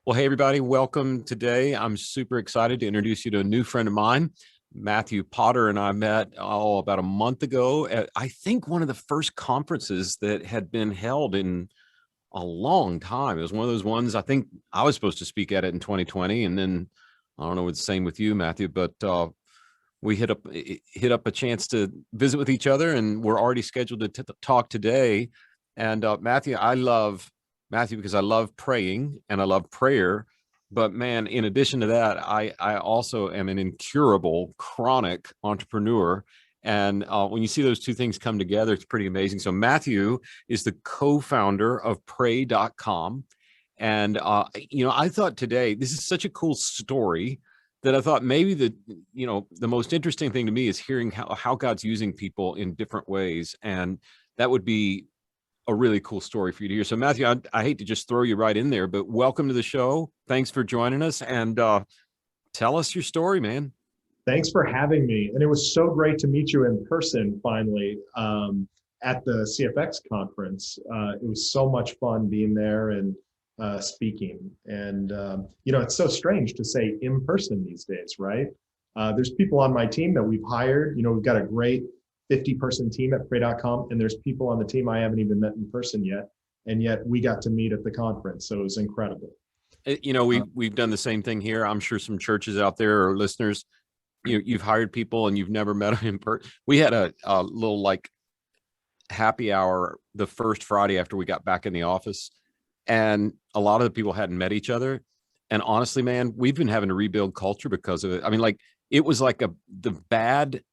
Well, hey, everybody, welcome today. I'm super excited to introduce you to a new friend of mine. Matthew Potter and I met about a month ago at, I think, one of the first conferences that had been held in a long time. It was one of those ones, I think I was supposed to speak at it in 2020. And then I don't know, it's the same with you, Matthew, but we hit up a chance to visit with each other, and we're already scheduled to talk today. And Matthew because I love praying and I love prayer. But man, in addition to that, I also am an incurable chronic entrepreneur. And when you see those two things come together, it's pretty amazing. So Matthew is the co-founder of pray.com. And I thought today, this is such a cool story that I thought maybe the most interesting thing to me is hearing how God's using people in different ways. And that would be a really cool story for you to hear. So Matthew, I hate to just throw you right in there, but welcome to the show. Thanks for joining us, and tell us your story, man. Thanks for having me. And it was so great to meet you in person finally at the CFX conference. It was so much fun being there and speaking. And, it's so strange to say in person these days, right? There's people on my team that we've hired. We've got a great 50-person team at pray.com, and there's people on the team I haven't even met in person yet. And yet we got to meet at the conference. So it was incredible. We've done the same thing here. I'm sure some churches out there or listeners, you've hired people and you've never met them in person. We had a little like happy hour the first Friday after we got back in the office, and a lot of the people hadn't met each other. And honestly, man, we've been having to rebuild culture because of it. I mean, like, it was like the bad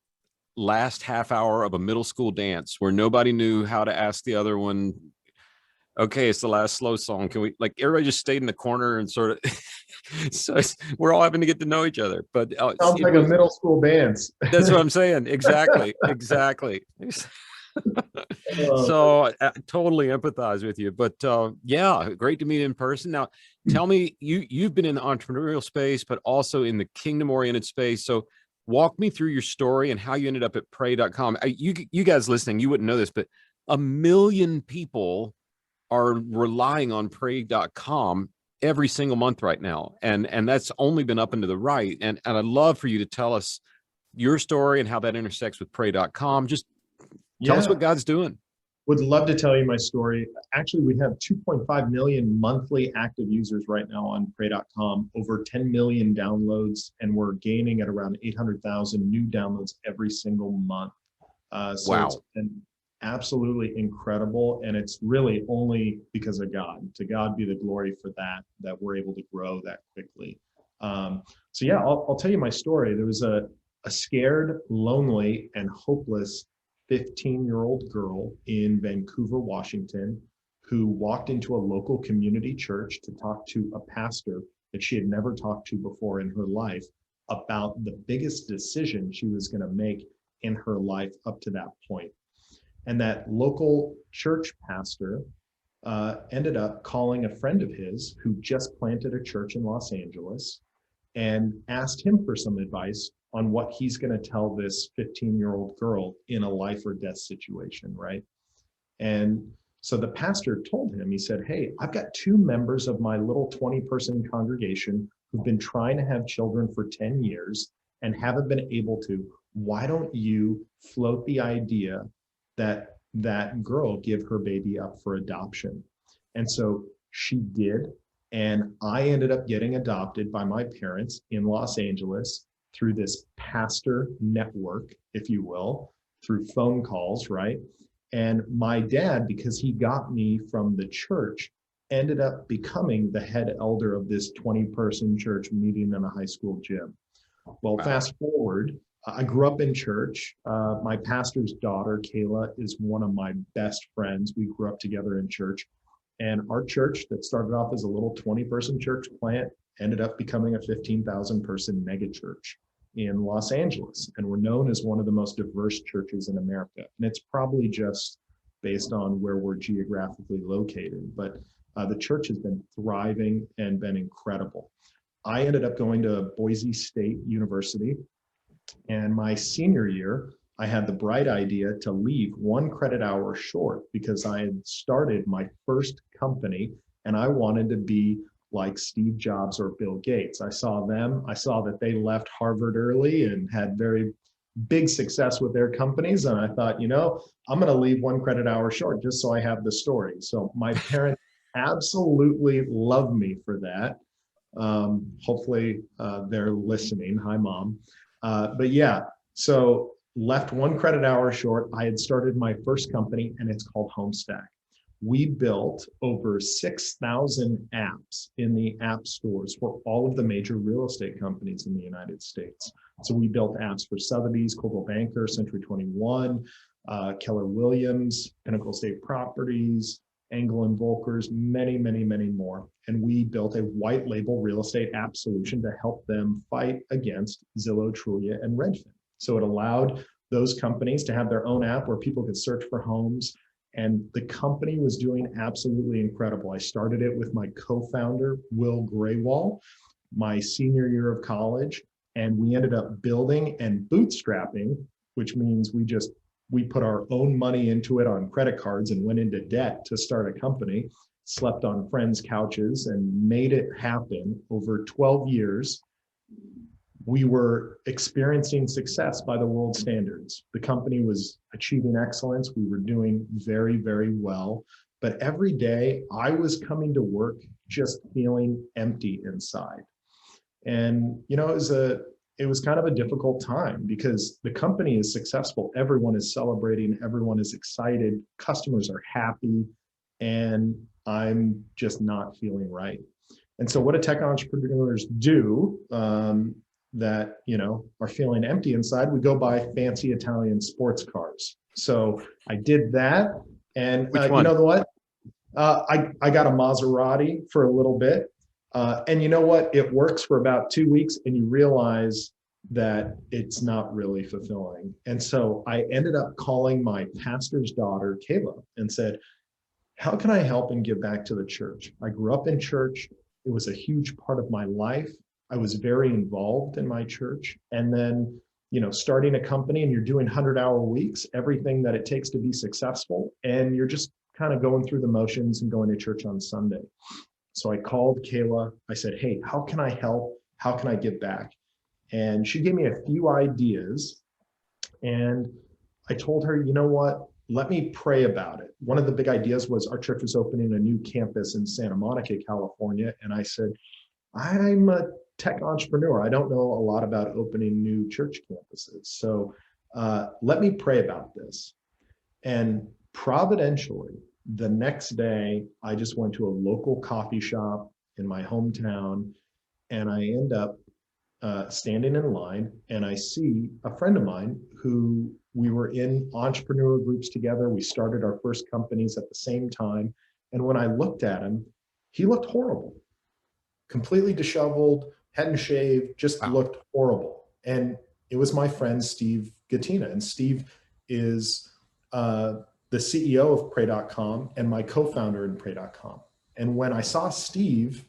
last half hour of a middle school dance where nobody knew how to ask the other one, okay, it's the last slow song, can we, like, everybody just stayed in the corner and sort of so we're all having to get to know each other. But sounds like a middle school dance. That's what I'm saying. Exactly. So I totally empathize with you. But yeah, great to meet in person. Now tell me, you've been in the entrepreneurial space but also in the kingdom oriented space. So walk me through your story and how you ended up at pray.com. You guys listening, you wouldn't know this, but 1 million people are relying on pray.com every single month right now. And that's only been up and to the right. And I'd love for you to tell us your story and how that intersects with pray.com. Just tell us what God's doing. Would love to tell you my story. Actually, we have 2.5 million monthly active users right now on pray.com, over 10 million downloads, and we're gaining at around 800,000 new downloads every single month. Wow. It's been absolutely incredible, and it's really only because of God. To God be the glory for that we're able to grow that quickly. I'll tell you my story. There was a scared, lonely, and hopeless 15-year-old girl in Vancouver, Washington, who walked into a local community church to talk to a pastor that she had never talked to before in her life about the biggest decision she was going to make in her life up to that point. And that local church pastor ended up calling a friend of his who just planted a church in Los Angeles and asked him for some advice on what he's going to tell this 15-year-old girl in a life or death situation, right? And so the pastor told him, he said, hey, I've got 2 members of my little 20-person congregation who've been trying to have children for 10 years and haven't been able to. Why don't you float the idea that that girl give her baby up for adoption? And so she did. And I ended up getting adopted by my parents in Los Angeles through this pastor network, if you will, through phone calls, right? And my dad, because he got me from the church, ended up becoming the head elder of this 20-person church meeting in a high school gym. Well, wow. Fast forward, I grew up in church. My pastor's daughter, Kayla, is one of my best friends. We grew up together in church. And our church that started off as a little 20-person church plant ended up becoming a 15,000-person mega church in Los Angeles. And we're known as one of the most diverse churches in America. And it's probably just based on where we're geographically located. But the church has been thriving and been incredible. I ended up going to Boise State University. And my senior year, I had the bright idea to leave 1 credit hour short because I had started my first company and I wanted to be like Steve Jobs or Bill Gates. I saw them. I saw that they left Harvard early and had very big success with their companies. And I thought, I'm going to leave one credit hour short just so I have the story. So my parents absolutely love me for that. Hopefully they're listening. Hi, Mom. But yeah, so left one credit hour short. I had started my first company, and it's called Homestack. We built over 6,000 apps in the app stores for all of the major real estate companies in the United States. So we built apps for Sotheby's, Coldwell Banker, Century 21, Keller Williams, Pinnacle State Properties, Engel and Volkers, many, many, many more. And we built a white label real estate app solution to help them fight against Zillow, Trulia, and Redfin. So it allowed those companies to have their own app where people could search for homes. And the company was doing absolutely incredible. I started it with my co-founder, Will Graywall, my senior year of college. And we ended up building and bootstrapping, which means we put our own money into it on credit cards and went into debt to start a company, slept on friends' couches, and made it happen over 12 years. We were experiencing success by the world standards. The company was achieving excellence. We were doing very, very well. But every day I was coming to work just feeling empty inside. And, it was kind of a difficult time because the company is successful. Everyone is celebrating. Everyone is excited. Customers are happy. And I'm just not feeling right. And so what do tech entrepreneurs do that, are feeling empty inside? We go buy fancy Italian sports cars. So I did that. And you know what? I got a Maserati for a little bit. And you know what? It works for about 2 weeks and you realize that it's not really fulfilling. And so I ended up calling my pastor's daughter, Kayla, and said, how can I help and give back to the church? I grew up in church. It was a huge part of my life. I was very involved in my church. And then, starting a company and you're doing 100-hour weeks, everything that it takes to be successful. And you're just kind of going through the motions and going to church on Sunday. So I called Kayla. I said, hey, how can I help? How can I give back? And she gave me a few ideas. And I told her, you know what? Let me pray about it. One of the big ideas was our church was opening a new campus in Santa Monica, California. And I said, I'm a tech entrepreneur. I don't know a lot about opening new church campuses. So let me pray about this. And providentially, the next day, I just went to a local coffee shop in my hometown, and I end up standing in line, and I see a friend of mine who we were in entrepreneur groups together. We started our first companies at the same time. And when I looked at him, he looked horrible, completely disheveled, hadn't shaved, just looked horrible. And it was my friend, Steve Gattina. And Steve is the CEO of Pray.com and my co-founder in Pray.com. And when I saw Steve,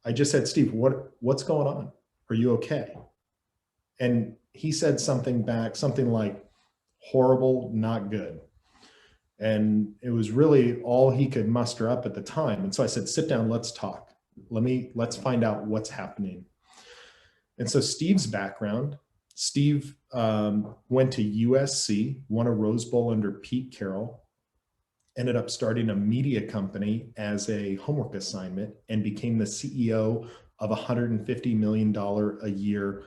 I just said, Steve, what's going on? Are you okay? And he said something back, something like, horrible, not good. And it was really all he could muster up at the time. And so I said, sit down, let's talk. Let's find out what's happening. And so Steve's background, Steve went to USC, won a Rose Bowl under Pete Carroll, ended up starting a media company as a homework assignment, and became the CEO of a $150 million a year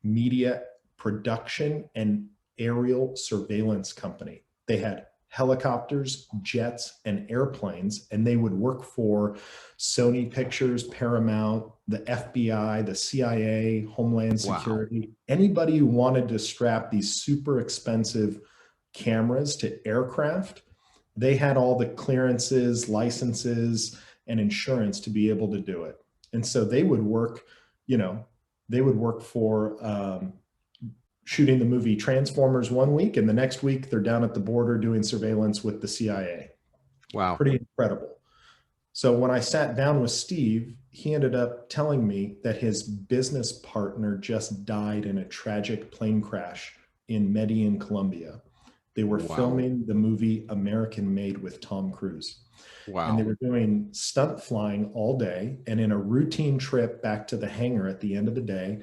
media production and aerial surveillance company. They had helicopters, jets, and airplanes, and they would work for Sony Pictures, Paramount, the FBI, the CIA, Homeland Security, anybody who wanted to strap these super expensive cameras to aircraft. They had all the clearances, licenses, and insurance to be able to do it. And so they would work, for shooting the movie Transformers one week, and the next week they're down at the border doing surveillance with the CIA. Wow. Pretty incredible. So when I sat down with Steve, he ended up telling me that his business partner just died in a tragic plane crash in Medellin, Colombia. They were Wow. filming the movie American Made with Tom Cruise. And they Wow. were doing stunt flying all day. And in a routine trip back to the hangar at the end of the day,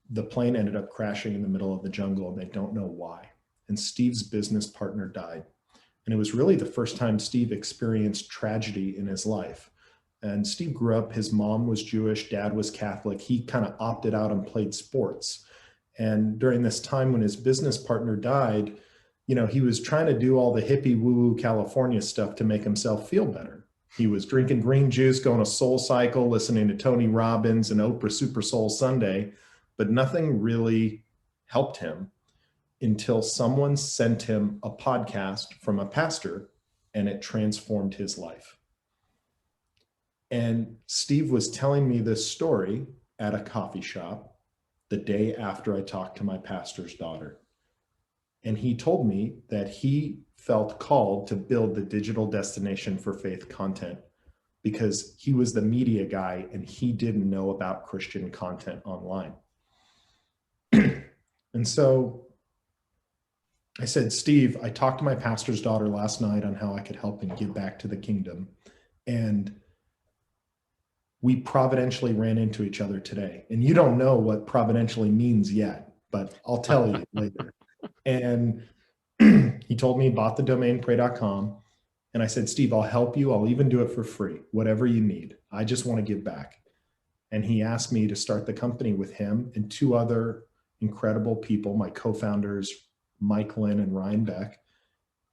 the plane ended up crashing in the middle of the jungle, and they don't know why. And Steve's business partner died. And it was really the first time Steve experienced tragedy in his life. And Steve grew up, his mom was Jewish, dad was Catholic. He kind of opted out and played sports. And during this time when his business partner died, he was trying to do all the hippie woo-woo California stuff to make himself feel better. He was drinking green juice, going to Soul Cycle, listening to Tony Robbins and Oprah Super Soul Sunday, but nothing really helped him until someone sent him a podcast from a pastor, and it transformed his life. And Steve was telling me this story at a coffee shop the day after I talked to my pastor's daughter. And he told me that he felt called to build the digital destination for faith content because he was the media guy and he didn't know about Christian content online. And so I said, Steve, I talked to my pastor's daughter last night on how I could help him give back to the kingdom. And we providentially ran into each other today. And you don't know what providentially means yet, but I'll tell you later. And he told me he bought the domain pray.com. And I said, Steve, I'll help you. I'll even do it for free, whatever you need. I just want to give back. And he asked me to start the company with him and two other incredible people, my co-founders, Mike Lynn and Ryan Beck.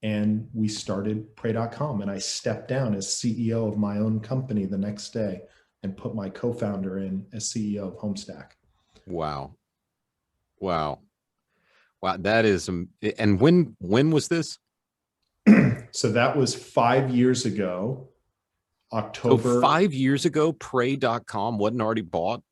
And we started pray.com. And I stepped down as CEO of my own company the next day and put my co-founder in as CEO of Homestack. Wow. Wow. Wow. That is, and when was this? So that was 5 years ago, October. So 5 years ago, pray.com wasn't already bought?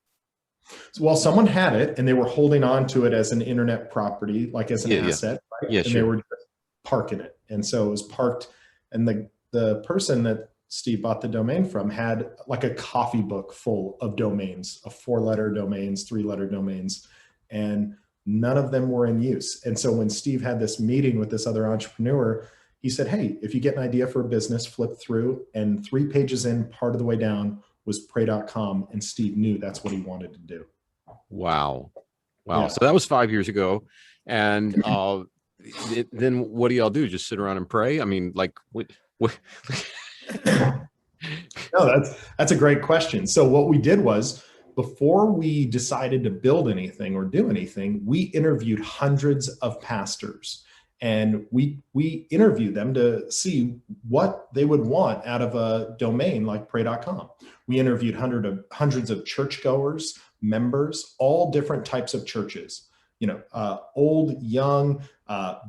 Well, someone had it and they were holding on to it as an internet property, like as an asset, right? Yeah, and sure. they were just parking it. And so it was parked. And the person that Steve bought the domain from had like a coffee book full of domains, of 4-letter domains, 3-letter domains, and none of them were in use. And so when Steve had this meeting with this other entrepreneur, he said, hey, if you get an idea for a business, flip through, and 3 pages in, part of the way down was pray.com. And Steve knew that's what he wanted to do. Wow. Wow. Yeah. So that was 5 years ago. And then what do y'all do? Just sit around and pray? I mean, like, what? No, that's a great question. So what we did was, before we decided to build anything or do anything, we interviewed hundreds of pastors, and we interviewed them to see what they would want out of a domain like pray.com. We interviewed hundreds of churchgoers, members, all different types of churches, old, young,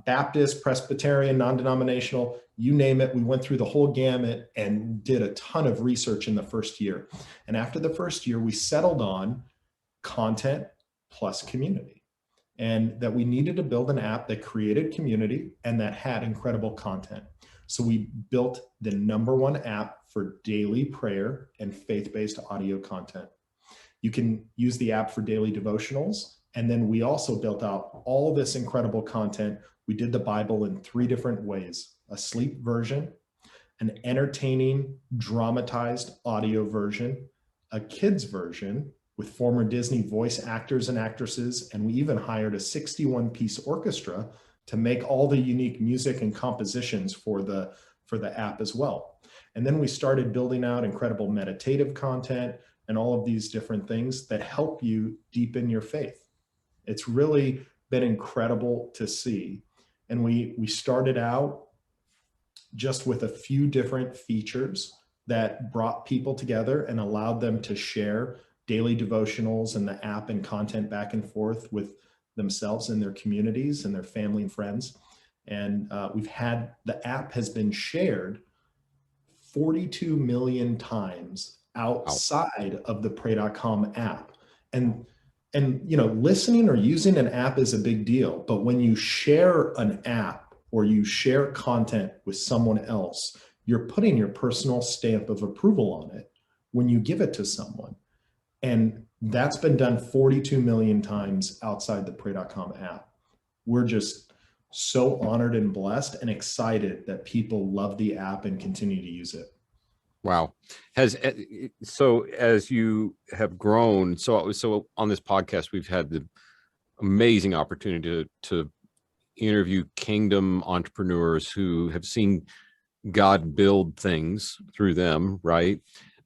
Baptist, Presbyterian, non-denominational, you name it. We went through the whole gamut and did a ton of research in the first year. And after the first year, we settled on content plus community, and that we needed to build an app that created community and that had incredible content. So we built the #1 app for daily prayer and faith-based audio content. You can use the app for daily devotionals. And then we also built out all this incredible content. We did the Bible in 3 different ways: a sleep version, an entertaining, dramatized audio version, a kids version with former Disney voice actors and actresses, and we even hired a 61-piece orchestra to make all the unique music and compositions for the app as well. And then we started building out incredible meditative content and all of these different things that help you deepen your faith. It's really been incredible to see. And we started out just with a few different features that brought people together and allowed them to share daily devotionals and the app and content back and forth with themselves and their communities and their family and friends. And the app has been shared 42 million times outside of the pray.com app. And listening or using an app is a big deal, but when you share an app or you share content with someone else, you're putting your personal stamp of approval on it when you give it to someone. And that's been done 42 million times outside the pray.com app. We're just so honored and blessed and excited that people love the app and continue to use it. Wow. So as you have grown, so on this podcast, we've had the amazing opportunity to interview kingdom entrepreneurs who have seen God build things through them, right?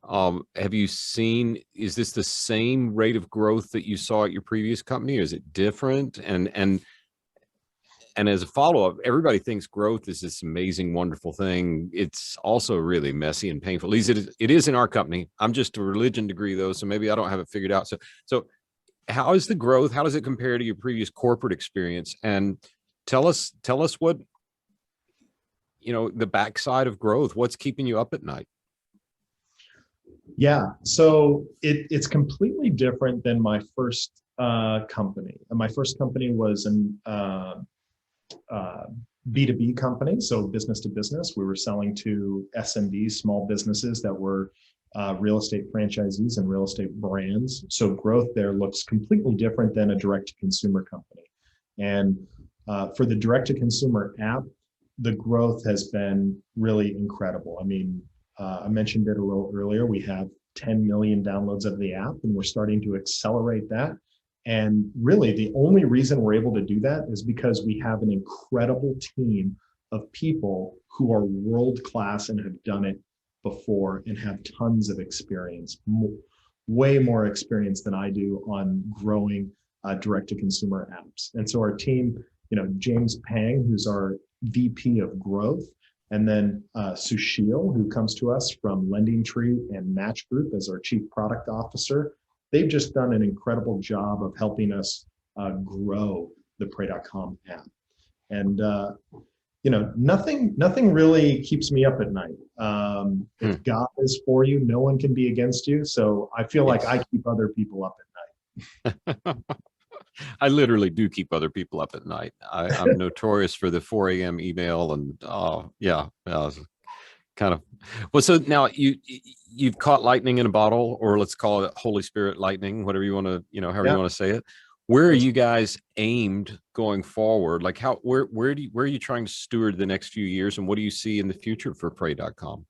Have you seen, is this the same rate of growth that you saw at your previous company, or is it different? And as a follow-up, everybody thinks growth is this amazing, wonderful thing. It's also really messy and painful. At least it is in our company. I'm just a religion degree though, so maybe I don't have it figured out. So how is the growth? How does it compare to your previous corporate experience? And tell us what, the backside of growth. What's keeping you up at night? Yeah, so it's completely different than my first company. My first company was an B2B company, so business to business. We were selling to SMBs, small businesses that were real estate franchisees and real estate brands. So growth there looks completely different than a direct-to-consumer company. And for the direct-to-consumer app, the growth has been really incredible. I mean, I mentioned it a little earlier. We have 10 million downloads of the app, and we're starting to accelerate that. And really, the only reason we're able to do that is because we have an incredible team of people who are world-class and have done it before and have tons of experience, way more experience than I do on growing direct-to-consumer apps. And so our team, James Pang, who's our VP of growth, and then Sushil, who comes to us from Lending Tree and Match Group as our chief product officer. They've just done an incredible job of helping us grow the Pray.com app. And nothing really keeps me up at night. If God is for you, no one can be against you. So I feel like I keep other people up at night. I literally do keep other people up at night. I'm notorious for the 4 a.m. email, and kind of. Well, so now you've caught lightning in a bottle, or let's call it Holy Spirit lightning, whatever you want to, however you want to say it. Where are you guys aimed going forward? Like where are you trying to steward the next few years, and what do you see in the future for Pray.com?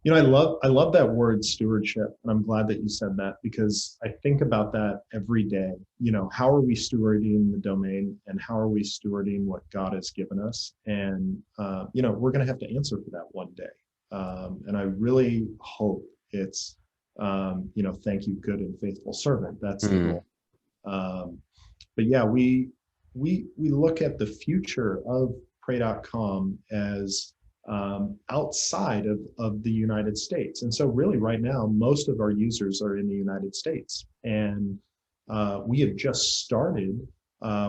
I love that word stewardship, and I'm glad that you said that, because I think about that every day. How are we stewarding the domain, and how are we stewarding what God has given us? And we're going to have to answer for that one day. And I really hope it's thank you, good and faithful servant. That's the goal. But yeah, we look at the future of Pray.com as outside of the United States. And so really right now, most of our users are in the United States. And we have just started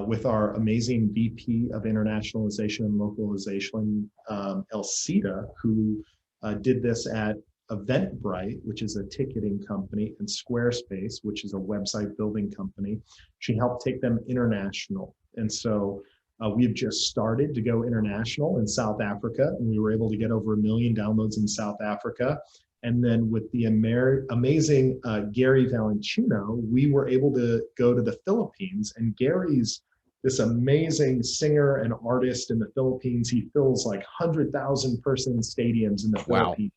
with our amazing VP of Internationalization and Localization, Elsita, who did this at Eventbrite, which is a ticketing company, and Squarespace, which is a website building company. She helped take them international. And so we've just started to go international in South Africa, and we were able to get over 1 million downloads in South Africa. And then with the amazing Gary Valentino, we were able to go to the Philippines. And Gary's this amazing singer and artist in the Philippines. He fills like 100,000 person stadiums in the Philippines,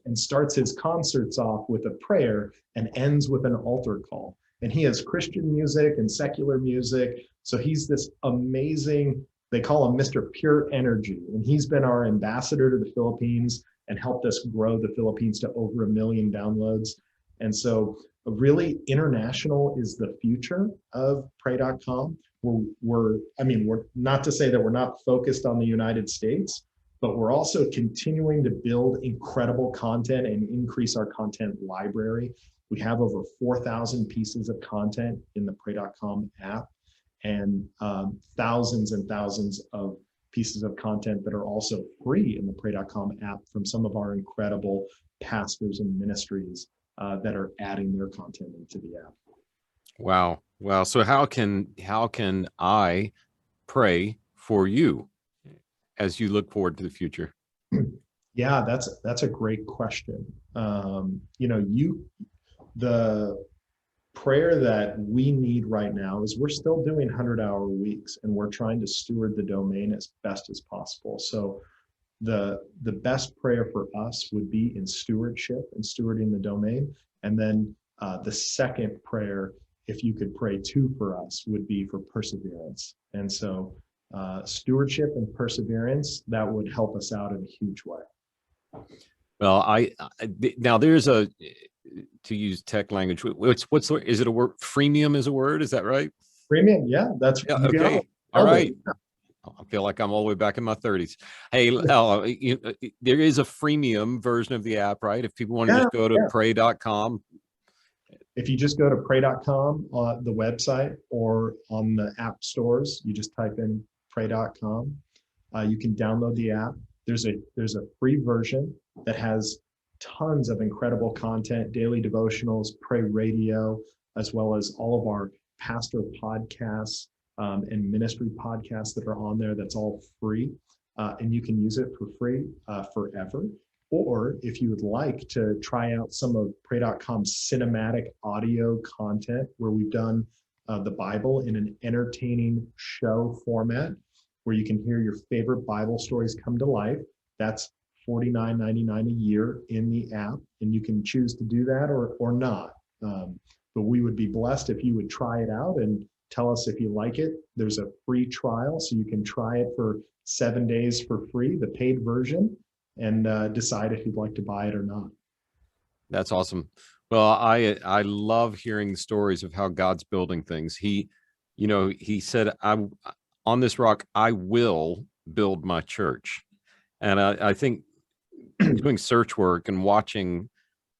and starts his concerts off with a prayer and ends with an altar call. And he has Christian music and secular music. So he's this amazing, they call him Mr. Pure Energy. And he's been our ambassador to the Philippines and helped us grow the Philippines to over 1 million downloads. And so really international is the future of Pray.com. We're not to say that we're not focused on the United States, but we're also continuing to build incredible content and increase our content library. We have over 4,000 pieces of content in the Pray.com app, and thousands and thousands of pieces of content that are also free in the Pray.com app from some of our incredible pastors and ministries that are adding their content into the app. Wow. So how can I pray for you as you look forward to the future? Yeah, that's a great question. The prayer that we need right now is we're still doing 100-hour weeks, and we're trying to steward the domain as best as possible. So the best prayer for us would be in stewardship and stewarding the domain. And then the second prayer, if you could pray two for us, would be for perseverance. And so stewardship and perseverance, that would help us out in a huge way. Well, now there's a, to use tech language, is it a word? Freemium is a word, is that right? Premium, yeah, that's Yeah, okay. All right. I feel like I'm all the way back in my 30s. Hey, there is a freemium version of the app, right? If people want to just go to pray.com. If you just go to pray.com on the website or on the app stores, you just type in pray.com. You can download the app. There's a free version that has tons of incredible content, daily devotionals, pray radio, as well as all of our pastor podcasts and ministry podcasts that are on there. That's all free. And you can use it for free forever. Or if you would like to try out some of pray.com's cinematic audio content, where we've done the Bible in an entertaining show format, where you can hear your favorite Bible stories come to life, that's $49.99 a year in the app. And you can choose to do that or not. But we would be blessed if you would try it out and tell us if you like it. There's a free trial, so you can try it for 7 days for free, the paid version, and decide if you'd like to buy it or not. That's awesome. Well, I love hearing the stories of how God's building things. He said, on this rock, I will build my church. And I think doing search work and watching,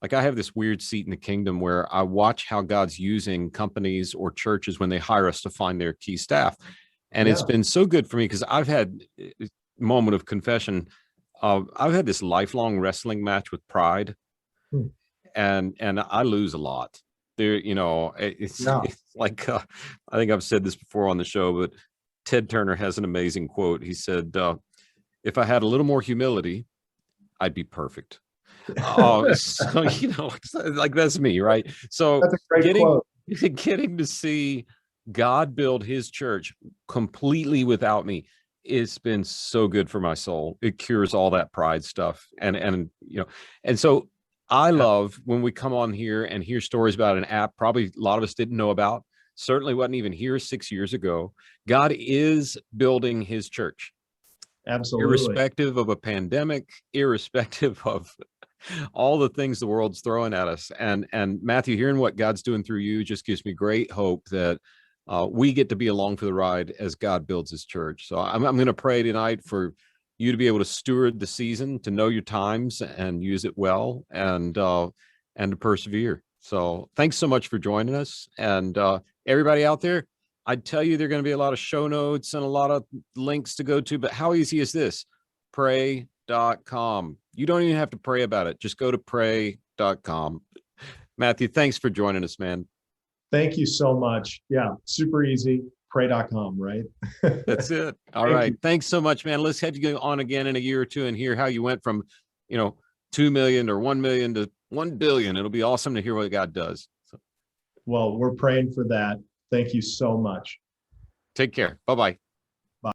like, I have this weird seat in the kingdom where I watch how God's using companies or churches when they hire us to find their key staff. And it's been so good for me, because I've had a moment of confession. I've had this lifelong wrestling match with pride, and I lose a lot there. It's like, I think I've said this before on the show, but Ted Turner has an amazing quote. He said, if I had a little more humility, I'd be perfect. So, like, that's me, right? So that's a great quote. Getting to see God build his church completely without me, it's been so good for my soul. It cures all that pride stuff. And so I love when we come on here and hear stories about an app probably a lot of us didn't know about, certainly wasn't even here 6 years ago. God is building his church. Absolutely. Irrespective of a pandemic, irrespective of all the things the world's throwing at us. And Matthew, hearing what God's doing through you just gives me great hope that we get to be along for the ride as God builds his church. So I'm going to pray tonight for you to be able to steward the season, to know your times and use it well, and to persevere. So thanks so much for joining us. And everybody out there, I'd tell you there are going to be a lot of show notes and a lot of links to go to, but how easy is this? Pray.com. You don't even have to pray about it. Just go to pray.com. Matthew, thanks for joining us, man. Thank you so much. Yeah, super easy. Pray.com, right? That's it. All right. Thanks so much, man. Let's have you go on again in a year or two and hear how you went from, 2 million or 1 million to 1 billion. It'll be awesome to hear what God does. So, well, we're praying for that. Thank you so much. Take care. Bye-bye.